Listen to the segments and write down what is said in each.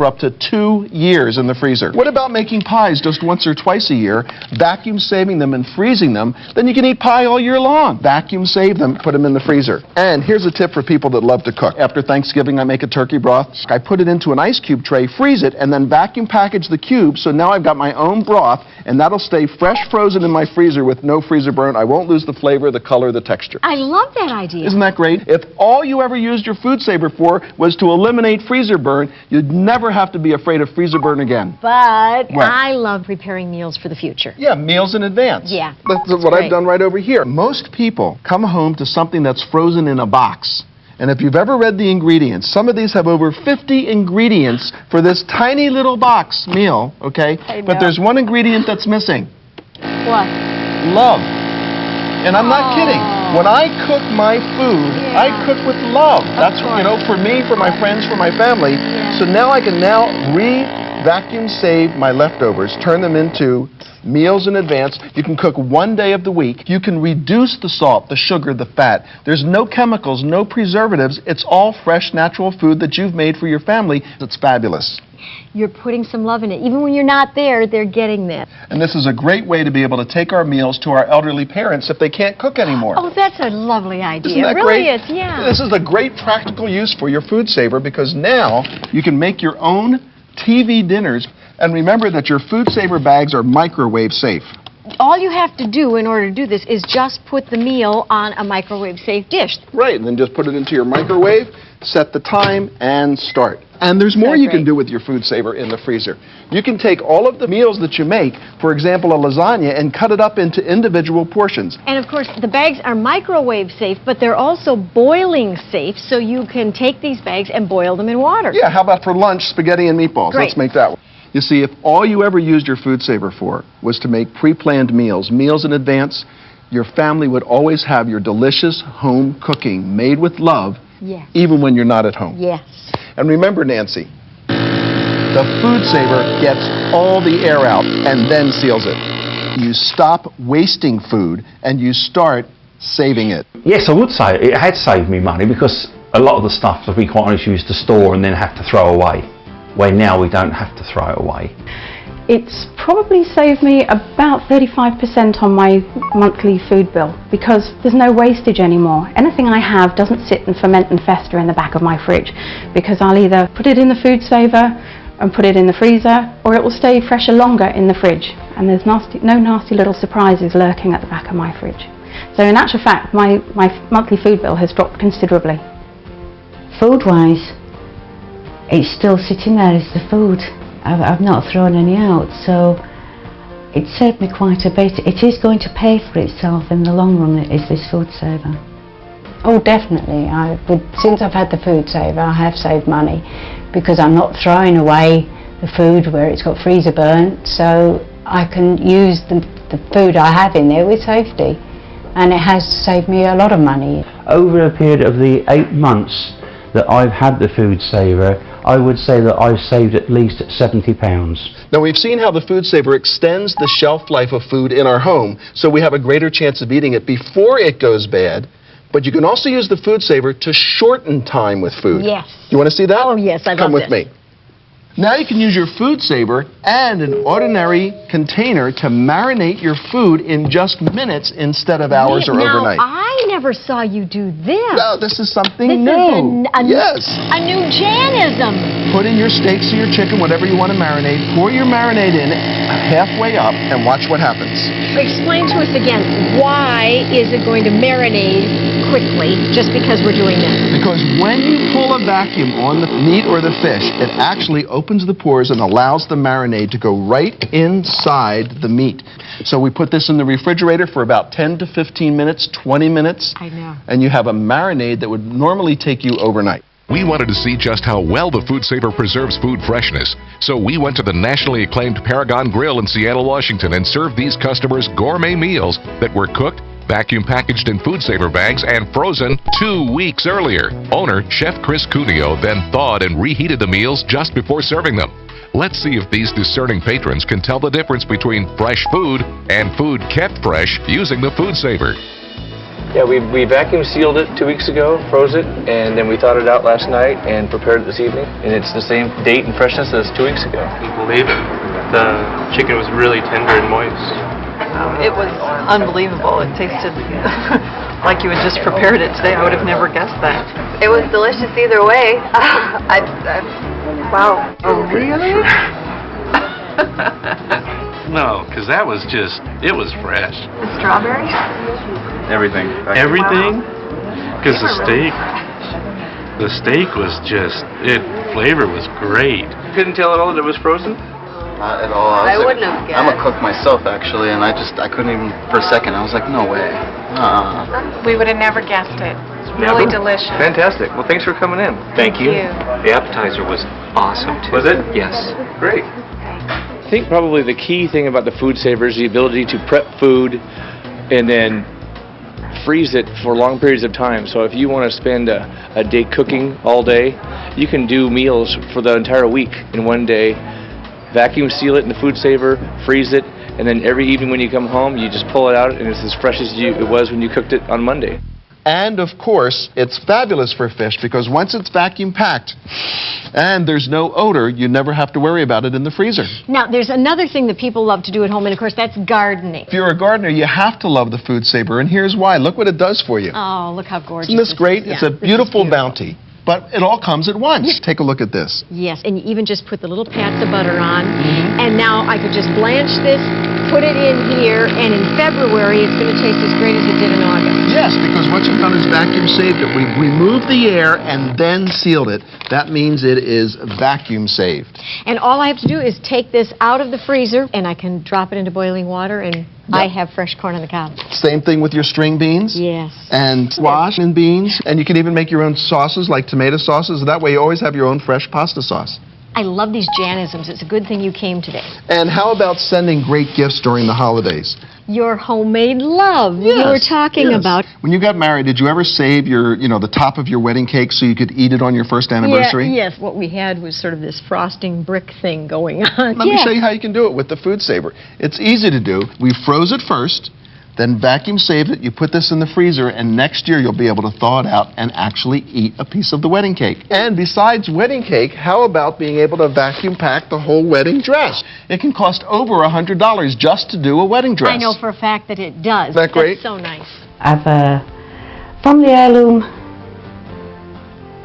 for up to 2 years in the freezer. What about making pies just once or twice a year, vacuum saving them and freezing them? Then you can eat pie all year long. Vacuum save them, put them in the freezer. And here's a tip for people that love to cook. After Thanksgiving, I make a turkey broth. I put it into an ice cube tray, freeze it, and then vacuum package the cubes, so now I've got my own broth, and that'll stay fresh frozen in my freezer with no freezer burn. I won't lose the flavor, the color, the texture. I love that idea. Isn't that great? If all you ever used your food saver for was to eliminate freezer burn, you'd never have to be afraid of freezer burn again. But What? I love preparing meals for the future. Yeah, meals in advance. Yeah. That's what I've done right over here. Most people come home to something that's frozen in a box. And if you've ever read the ingredients, some of these have over 50 ingredients for this tiny little box meal, okay? I know. But there's one ingredient that's missing. What? Love. And I'm not kidding. When I cook my food, I cook with love. That's, you know, for me, for my friends, for my family. Yeah. So now I can now vacuum save my leftovers, turn them into meals in advance. You can cook one day of the week. You can reduce the salt, the sugar, the fat. There's no chemicals, no preservatives. It's all fresh, natural food that you've made for your family. It's fabulous. You're putting some love in it. Even when you're not there, they're getting this. And this is a great way to be able to take our meals to our elderly parents if they can't cook anymore. Oh, that's a lovely idea. Isn't that it really great? is, yeah. This is a great practical use for your food saver because now you can make your own TV dinners. And remember that your food saver bags are microwave safe. All you have to do in order to do this is just put the meal on a microwave safe dish. Right, and then just put it into your microwave, set the time, and start. And there's more you can do with your food saver in the freezer. You can take all of the meals that you make, for example, a lasagna, and cut it up into individual portions. And of course, the bags are microwave safe, but they're also boiling safe, so you can take these bags and boil them in water. Yeah, how about for lunch, spaghetti and meatballs? Great. Let's make that one. You see, if all you ever used your food saver for was to make pre-planned meals in advance, your family would always have your delicious home cooking made with love, Yes. even when you're not at home. Yes. And remember, Nancy, the food saver gets all the air out and then seals it. You stop wasting food and you start saving it. Yes, I would say it had saved me money because a lot of the stuff, to be quite honest, you used to store and then have to throw away, where now we don't have to throw it away. It's probably saved me about 35% on my monthly food bill because there's no wastage anymore. Anything I have doesn't sit and ferment and fester in the back of my fridge because I'll either put it in the food saver and put it in the freezer, or it will stay fresher longer in the fridge, and there's no nasty little surprises lurking at the back of my fridge. So in actual fact, my monthly food bill has dropped considerably. Food-wise, it's still sitting there as the food. I've not thrown any out, so it saved me quite a bit. It is going to pay for itself in the long run, is this food saver. Oh, definitely. Since I've had the food saver, I have saved money because I'm not throwing away the food where it's got freezer burnt, so I can use the food I have in there with safety, and it has saved me a lot of money. Over a period of the 8 months that I've had the food saver, I would say that I've saved at least £70. Now, we've seen how the food saver extends the shelf life of food in our home, so we have a greater chance of eating it before it goes bad. But you can also use the food saver to shorten time with food. Yes. You want to see that? Oh, yes, I Come love with this. me. Now you can use your food saver and an ordinary container to marinate your food in just minutes instead of hours or now, overnight. I never saw you do this. No, this is something This new. is Yes. a new Janism. Put in your steaks or your chicken, whatever you want to marinate. Pour your marinade in halfway up and watch what happens. Explain to us again, why is it going to marinate quickly just because we're doing this? Because when you pull a vacuum on the meat or the fish, it actually opens the pores and allows the marinade to go right inside the meat. So we put this in the refrigerator for about 10 to 15 minutes, 20 minutes. I know. And you have a marinade that would normally take you overnight. We wanted to see just how well the food saver preserves food freshness. So we went to the nationally acclaimed Paragon Grill in Seattle, Washington and served these customers gourmet meals that were cooked, vacuum packaged in food saver bags, and frozen 2 weeks earlier. Owner, Chef Chris Cuneo, then thawed and reheated the meals just before serving them. Let's see if these discerning patrons can tell the difference between fresh food and food kept fresh using the food saver. Yeah, we vacuum sealed it 2 weeks ago, froze it, and then we thawed it out last night and prepared it this evening. And it's the same date and freshness as 2 weeks ago. I couldn't believe it. The chicken was really tender and moist. It was unbelievable. It tasted like you had just prepared it today. I would have never guessed that. It was delicious either way. Wow. Oh, really? No, because that was just, it was fresh. The strawberries? Everything. Everything? Because the steak was just, flavor was great. You couldn't tell at all that it was frozen? Not at all. I wouldn't have guessed. I'm a cook myself, actually, and I couldn't even, for a second, I was like, no way. We would have never guessed it. It's really delicious. Fantastic. Well, thanks for coming in. Thank you. The appetizer was awesome, too. Was it? Yes. Great. I think probably the key thing about the food saver is the ability to prep food and then freeze it for long periods of time. So if you want to spend a day cooking all day, you can do meals for the entire week in one day. Vacuum seal it in the food saver, freeze it, and then every evening when you come home, you just pull it out and it's as fresh as it was when you cooked it on Monday. And of course, it's fabulous for fish because once it's vacuum packed and there's no odor, you never have to worry about it in the freezer. Now, there's another thing that people love to do at home, and of course, that's gardening. If you're a gardener, you have to love the food saver, and here's why. Look what it does for you. Oh, look how gorgeous. Isn't this great? Is. It's a beautiful bounty. But it all comes at once. Take a look at this. Yes, and you even just put the little pats of butter on, and now I could just blanch this, put it in here, and in February it's going to taste as great as it did in August. Yes, because what you've done is vacuum saved it. We've removed the air and then sealed it. That means it is vacuum saved. And all I have to do is take this out of the freezer, and I can drop it into boiling water, and I have fresh corn on the cob. Same thing with your string beans. Yes. And squash and beans. And you can even make your own sauces, like tomato sauces. That way you always have your own fresh pasta sauce. I love these Janisms. It's a good thing you came today. And how about sending great gifts during the holidays? Your homemade love Yes, you were talking about. When you got married, did you ever save your, the top of your wedding cake so you could eat it on your first anniversary? Yes. What we had was sort of this frosting brick thing going on. Let me show you how you can do it with the food saver. It's easy to do. We froze it first, then vacuum saved it. You put this in the freezer, and next year you'll be able to thaw it out and actually eat a piece of the wedding cake. And besides wedding cake, how about being able to vacuum pack the whole wedding dress? It can cost over $100 just to do a wedding dress. I know for a fact that it does. Isn't that great? That's so nice. I've from the heirloom.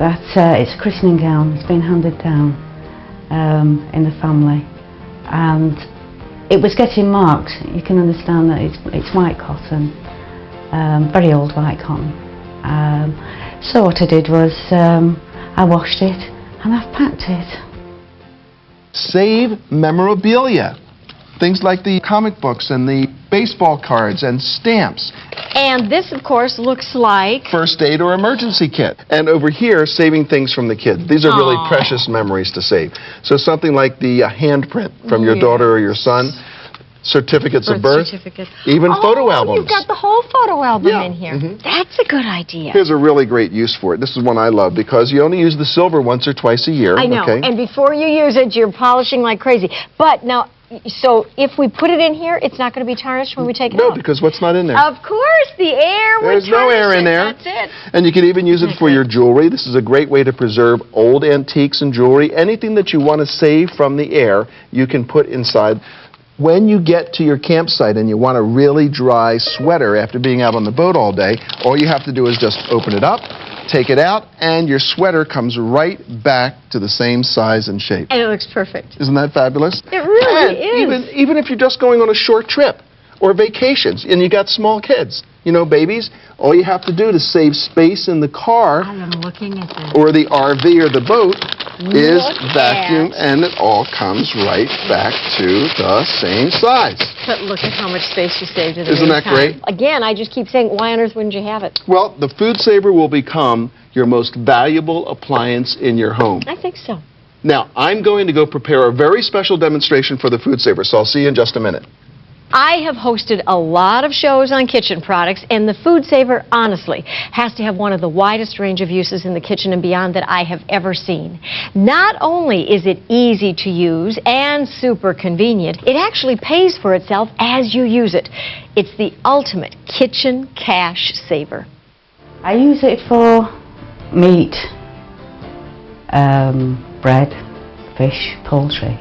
It's a christening gown. It's been handed down in the family, and it was getting marked. You can understand that it's white cotton, very old white cotton. So what I did was I washed it and I've packed it. Save memorabilia. Things like the comic books and the baseball cards and stamps. And this, of course, looks like First aid or emergency kit. And over here, saving things from the kids. These are really precious memories to save. So something like the handprint from your daughter or your son, certificates of birth, even photo albums. You've got the whole photo album in here. That's a good idea. Here's a really great use for it. This is one I love because you only use the silver once or twice a year. I know, okay? and before you use it, you're polishing like crazy. But now, so if we put it in here, it's not going to be tarnished when we take it out? No, because what's not in there? Of course, the air would There's no air in there. That's it. And you can even use it for your jewelry. This is a great way to preserve old antiques and jewelry. Anything that you want to save from the air, you can put inside. When you get to your campsite and you want a really dry sweater after being out on the boat all day, all you have to do is just open it up, take it out, and your sweater comes right back to the same size and shape. And it looks perfect. Isn't that fabulous? It really is. Even if you're just going on a short trip or vacations and you got small kids, babies, all you have to do to save space in the car I am looking at this. or the RV or the boat is vacuum, and it all comes right back to the same size. But look at how much space you saved at the Isn't that great? Again, I just keep saying, why on earth wouldn't you have it? Well, the food saver will become your most valuable appliance in your home. I think so. Now, I'm going to go prepare a very special demonstration for the food saver, so I'll see you in just a minute. I have hosted a lot of shows on kitchen products, and the Food Saver, honestly, has to have one of the widest range of uses in the kitchen and beyond that I have ever seen. Not only is it easy to use and super convenient, it actually pays for itself as you use it. It's the ultimate kitchen cash saver. I use it for meat, bread, fish, poultry,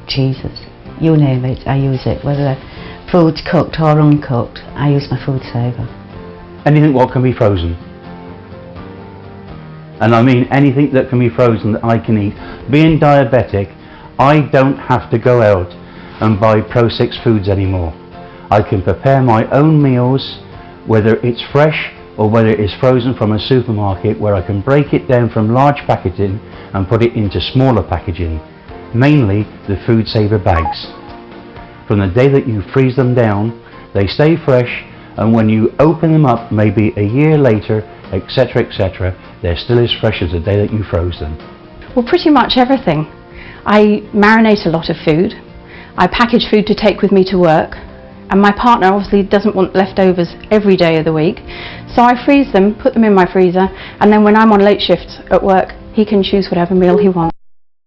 cheeses, you name it, I use it. Whether the food's cooked or uncooked, I use my Food Saver. Anything what can be frozen. And I mean anything that can be frozen that I can eat. Being diabetic, I don't have to go out and buy processed foods anymore. I can prepare my own meals, whether it's fresh or whether it's frozen from a supermarket, where I can break it down from large packaging and put it into smaller packaging, mainly the Food Saver bags. From the day that you freeze them down, they stay fresh, and when you open them up maybe a year later, etc., etc., they're still as fresh as the day that you froze them. Well, pretty much everything. I marinate a lot of food. I package food to take with me to work. And my partner obviously doesn't want leftovers every day of the week. So I freeze them, put them in my freezer, and then when I'm on late shifts at work, he can choose whatever meal he wants.